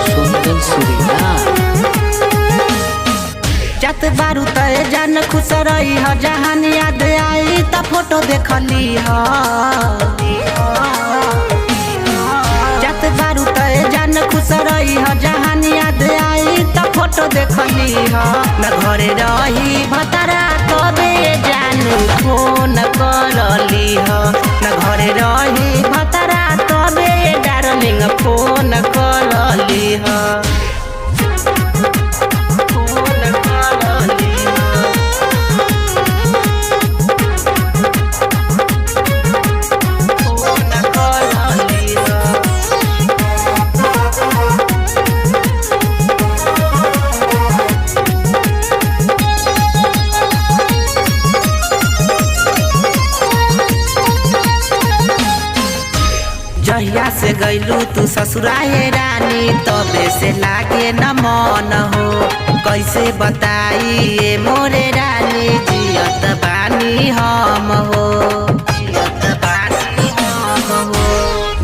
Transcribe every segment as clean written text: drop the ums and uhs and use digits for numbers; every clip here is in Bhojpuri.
सुंदर सुरीला जत बारू तय जान खुश रही ह जहान याद आई त फोटो देखली ह जत बारू तय जान खुश रही ह जहान याद आई त फोटो देखली ह न घरे रही भतरा कबे जानू फोन करली ह न घरे रही भतरा कबे डार्लिंग फोन करली ह जहिया से गईलू तू ससुराए रानी तबे से लागे न मन हो कैसे बताई ये मोरे रानी जियत बानी हम हो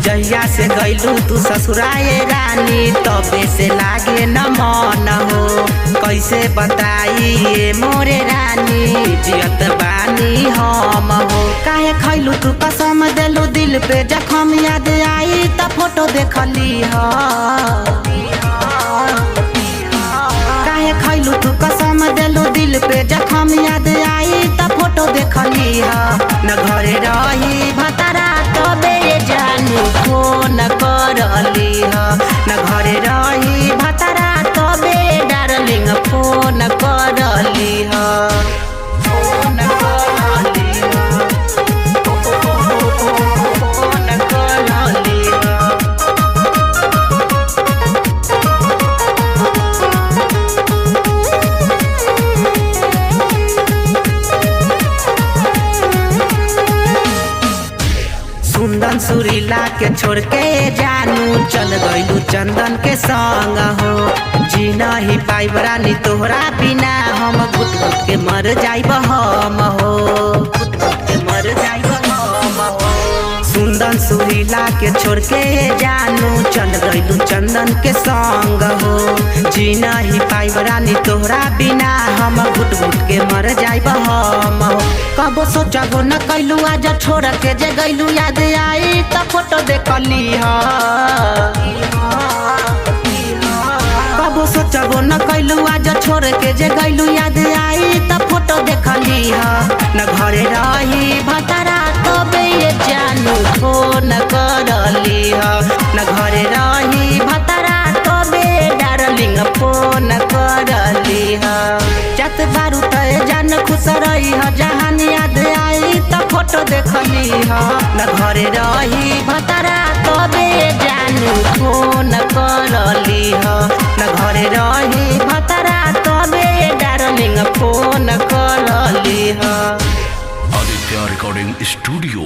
जहिया से गईलू तू ससुराए रानी तबे से लागे न मन हो कैसे बताई ये मोरे रानी जियत बानी हम हो काहे खैलू तू कसम देलू दिल पे जखम याद आई त फोटो देखली ह काहे खैलू तू कसम देलू दिल पे जखम याद आई त फोटो देखली ह न घरे रही भतरा तबे जानू फोन करली ह न घरे रही भतरा तबे डार्लिंग फोन करली ह फोन करली सुंदर सुरीला के छोड़ के जानू चल गईलू चंदन के संग हो जी नहीं पाइब रानी तोहरा बिना हम घुट घुट के मर जाइब हम हो घुट घुट के मर जाइब हम हो सुंदर सुरीला के छोड़ के जानू चल गईलू चंदन के संग हो जी नहीं पाइब रानी तोहरा बिना हम घुट घुट के मर जाइब हम हो कबो सोचबो न कैलू आज छोड़ के जे गईलू याद आई त फोटो देखली ह कबो सोचबो न कैलू आज छोड़ के जे गईलू याद आई त फोटो देखली ह न घरे रही भतरा तबे जानू फोन करली ह न घरे रही भतरा तबे डार्लिंग फोन करली ह जत बारू तय जान खुश रही ह जहान याद आई त फोटो देखली ह न घरे रही भतरा तबे जानू फोन करली ह न घरे रही भतरा तबे डार्लिंग फोन करली ह आदित्य रिकॉर्डिंग स्टूडियो।